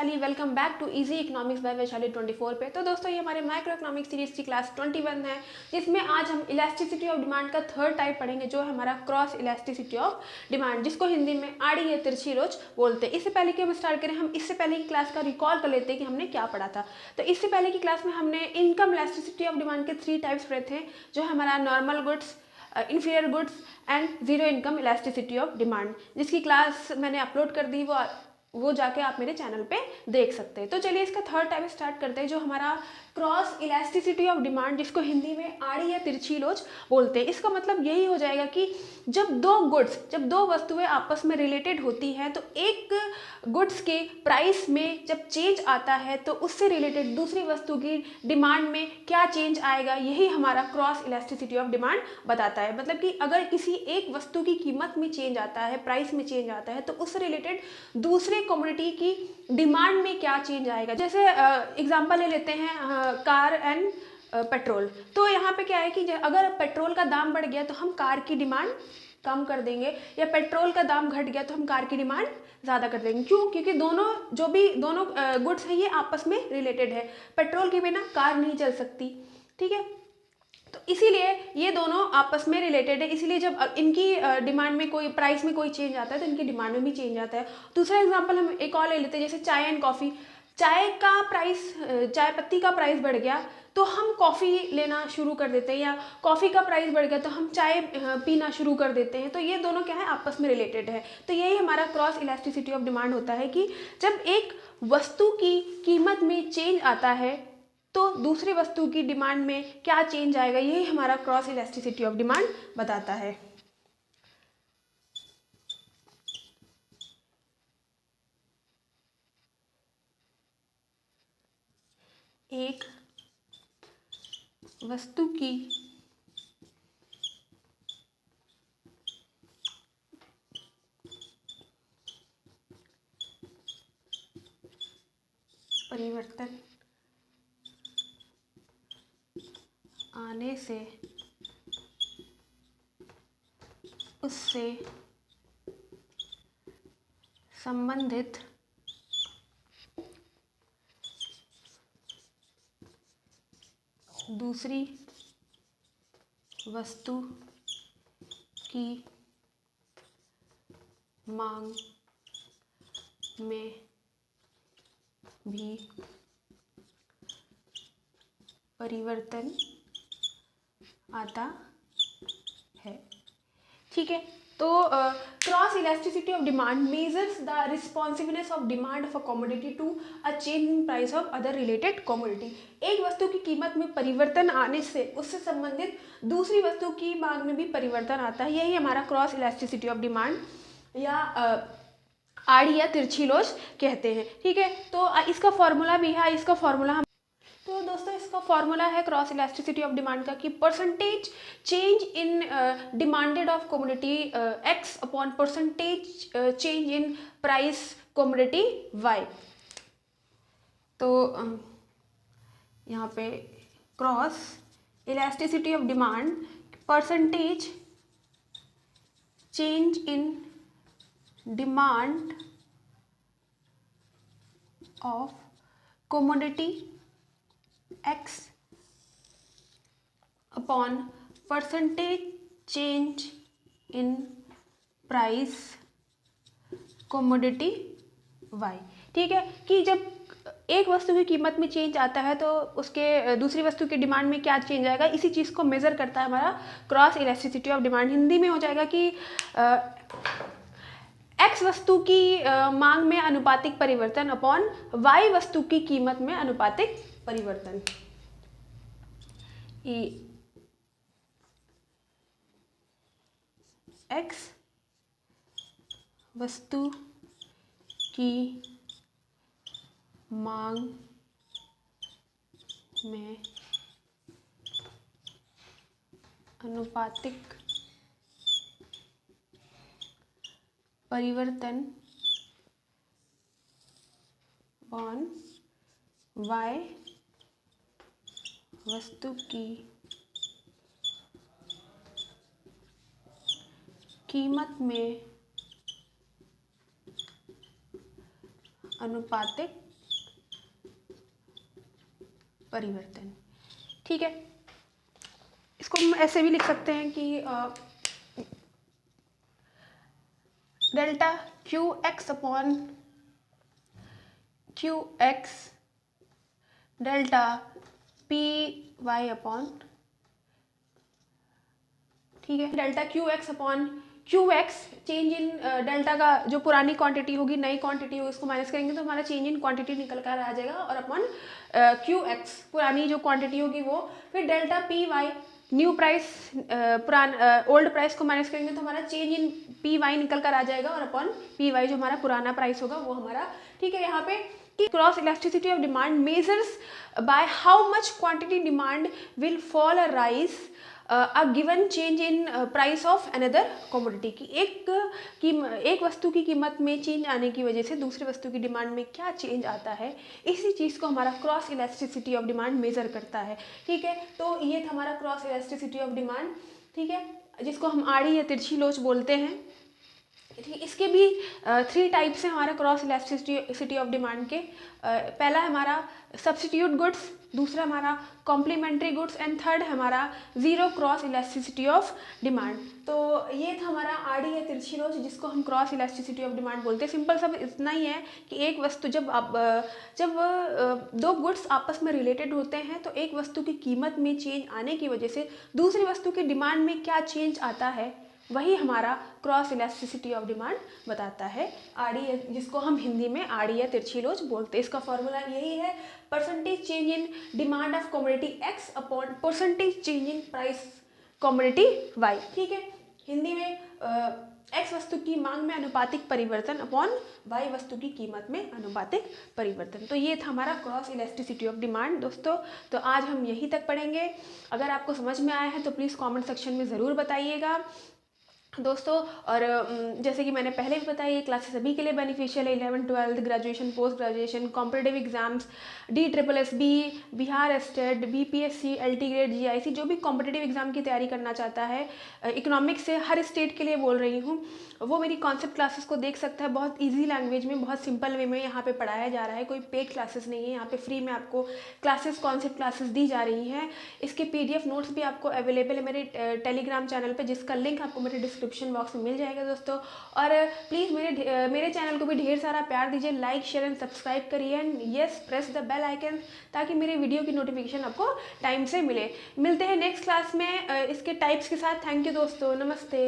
Vaishali. Welcome back to easy economics by Vaishali 24 पे। तो दोस्तों ये हमारे माइक्रो इकोनॉमिक्स सीरीज की क्लास 21 है, जिसमें आज हम इलास्टिसिटी ऑफ डिमांड का थर्ड टाइप पढ़ेंगे, जो है हमारा क्रॉस इलास्टिसिटी ऑफ डिमांड, जिसको हिंदी में आड़ी या तिरछी रोज बोलते हैं। इससे पहले कि हम स्टार्ट करें, हम इससे पहले की क्लास का रिकॉल कर लेते हैं कि हमने क्या पढ़ा था। तो इससे पहले की क्लास में हमने इनकम इलास्टिसिटी ऑफ डिमांड के 3 टाइप्स पढ़े थे, जो हमारा normal goods, inferior goods and zero income elasticity of demand, जिसकी क्लास मैंने अपलोड कर दी, वो जाके आप मेरे चैनल पे देख सकते हैं। तो चलिए इसका थर्ड टाइप स्टार्ट करते हैं, जो हमारा क्रॉस इलास्टिसिटी ऑफ डिमांड, जिसको हिंदी में आड़ी या तिरछी लोच बोलते हैं। इसका मतलब यही हो जाएगा कि जब दो वस्तुएं आपस में रिलेटेड होती हैं, तो एक गुड्स के प्राइस में जब चेंज आता है, तो उससे रिलेटेड दूसरी वस्तु की डिमांड में क्या चेंज आएगा, यही हमारा क्रॉस इलास्टिसिटी ऑफ डिमांड बताता है। मतलब कि अगर किसी एक वस्तु की कीमत में चेंज आता है, प्राइस में चेंज आता है, तो उससे रिलेटेड दूसरे कमोडिटी की डिमांड में क्या चेंज आएगा। जैसे एग्जांपल ले लेते हैं कार एंड पेट्रोल। तो यहाँ पे क्या है कि अगर पेट्रोल का दाम बढ़ गया तो हम कार की डिमांड कम कर देंगे, या पेट्रोल का दाम घट गया तो हम कार की डिमांड ज़्यादा कर देंगे। क्यों? क्योंकि दोनों गुड्स हैं, ये आपस में रिलेटेड है। पेट्रोल के बिना कार नहीं चल सकती, ठीक है। तो इसीलिए ये दोनों आपस में रिलेटेड है। इसीलिए जब इनकी डिमांड में कोई प्राइस में कोई चेंज आता है, तो इनकी डिमांड में भी चेंज आता है। दूसरा एग्जांपल हम एक और ले लेते हैं, जैसे चाय एंड कॉफ़ी। चाय पत्ती का प्राइस बढ़ गया तो हम कॉफ़ी लेना शुरू कर देते हैं, या कॉफ़ी का प्राइस बढ़ गया तो हम चाय पीना शुरू कर देते हैं। तो ये दोनों क्या है, आपस में रिलेटेड है। तो यही हमारा क्रॉस इलास्टिसिटी ऑफ डिमांड होता है कि जब एक वस्तु की कीमत में चेंज आता है, तो दूसरी वस्तु की डिमांड में क्या चेंज आएगा, यही हमारा क्रॉस इलास्टिसिटी ऑफ डिमांड बताता है। एक वस्तु की परिवर्तन आने से उससे संबंधित दूसरी वस्तु की मांग में भी परिवर्तन आता है, ठीक है। तो cross elasticity of demand measures the responsiveness of demand of a commodity to a change in price of other related commodity. एक वस्तु की कीमत में परिवर्तन आने से उससे संबंधित दूसरी वस्तु की मांग में भी परिवर्तन आता है। यही हमारा क्रॉस इलास्टिसिटी ऑफ डिमांड या आड़ी या तिरछी लोच कहते हैं, ठीक है। तो इसका फॉर्मूला भी है, इसका फॉर्मूला तो दोस्तों इसका फॉर्मूला है क्रॉस इलास्टिसिटी ऑफ डिमांड का, कि percentage change in demanded of commodity X upon percentage change in price commodity Y. तो यहाँ पे cross elasticity of demand, percentage change in demand of commodity x upon percentage change in price commodity y, ठीक है। कि जब एक वस्तु की कीमत में चेंज आता है, तो उसके दूसरी वस्तु की डिमांड में क्या चेंज आएगा, इसी चीज़ को मेज़र करता है हमारा cross elasticity of demand. Hindi में हो जाएगा कि एक्स वस्तु की मांग में अनुपातिक परिवर्तन अपॉन वाई वस्तु की कीमत में अनुपातिक परिवर्तन। एक्स वस्तु की मांग में अनुपातिक परिवर्तन अपॉन वाई वस्तु की कीमत में अनुपातिक परिवर्तन। ठीक है, इसको हम ऐसे भी लिख सकते हैं कि delta Q X upon Q X delta P Y upon, ठीक है, delta Q X upon Q X change in delta का जो पुरानी क्वांटिटी होगी नई क्वांटिटी होगी उसको माइनस करेंगे तो हमारा चेंज इन क्वांटिटी निकल कर आ जाएगा, और अपॉन क्यू एक्स पुरानी जो क्वांटिटी होगी वो, फिर delta P Y new price old price को माइनस करेंगे तो हमारा चेंज इन पी वाई निकल कर आ जाएगा, और अपॉन पी वाई जो हमारा पुराना प्राइस होगा वो हमारा। ठीक है, यहाँ पे कि cross elasticity of demand measures by how much quantity demand will fall और rise a given change in price of another commodity की एक वस्तु की कीमत में चेंज आने की वजह से दूसरी वस्तु की डिमांड में क्या चेंज आता है, इसी चीज़ को हमारा cross elasticity of demand measure करता है। ठीक है, तो ये था हमारा क्रॉस इलास्टिसिटी ऑफ डिमांड। ठीक है, जिसको हम आड़ी या तिरछी लोच बोलते हैं। ठीक, इसके भी 3 टाइप्स हैं हमारा क्रॉस इलास्टिसिटी ऑफ डिमांड के। पहला हमारा सब्स्टिट्यूट गुड्स, दूसरा हमारा कॉम्प्लीमेंट्री गुड्स, एंड थर्ड हमारा zero cross elasticity of demand. तो ये था हमारा आड़ी या तिरछी लोच जिसको हम क्रॉस इलास्टिसिटी ऑफ डिमांड बोलते हैं। सिंपल सब इतना ही है कि एक वस्तु जब दो गुड्स आपस में रिलेटेड होते हैं तो एक वस्तु की कीमत में चेंज आने की वजह से दूसरी वस्तु की डिमांड में क्या चेंज आता है, वही हमारा क्रॉस इलास्टिसिटी ऑफ डिमांड बताता है। आड़ी, जिसको हम हिंदी में आड़ी या तिरछी लोच बोलते हैं। इसका फॉर्मूला यही है, percentage change in demand of commodity X upon percentage change in price commodity Y. ठीक है, हिंदी में एक्स वस्तु की मांग में अनुपातिक परिवर्तन अपॉन वाई वस्तु की कीमत में अनुपातिक परिवर्तन। तो ये था हमारा क्रॉस इलास्टिसिटी ऑफ डिमांड दोस्तों। तो आज हम यहीं तक पढ़ेंगे। अगर आपको समझ में आया है तो प्लीज़ कमेंट सेक्शन में ज़रूर बताइएगा दोस्तों। और जैसे कि मैंने पहले भी बताया, ये क्लासेस सभी के लिए बेनिफिशियल है। 11th 12th graduation, post graduation, competitive exams, DSSB, Bihar state, BPSC, LT grade, GIC, जो भी कॉम्पिटिटिव एग्जाम की तैयारी करना चाहता है, इकोनॉमिक्स से हर स्टेट के लिए बोल रही हूँ, वो मेरी कॉन्सेप्ट क्लासेस को देख सकता है। बहुत ईजी लैंग्वेज में, बहुत सिंपल वे में यहाँ पे पढ़ाया जा रहा है। कोई पेड क्लासेस नहीं है, यहाँ पे फ्री में आपको क्लासेस, कॉन्सेप्ट क्लासेस दी जा रही हैं। इसके PDF नोट्स भी आपको अवेलेबल है मेरे टेलीग्राम चैनल पे, जिसका लिंक आपको मेरे डिस्क्रिप्शन बॉक्स में मिल जाएगा दोस्तों। और प्लीज़ मेरे चैनल को भी ढेर सारा प्यार दीजिए, लाइक शेयर एंड सब्सक्राइब करिए, and yes press the bell icon, ताकि मेरे वीडियो की नोटिफिकेशन आपको टाइम से मिले। मिलते हैं नेक्स्ट क्लास में इसके टाइप्स के साथ। थैंक यू दोस्तों, नमस्ते।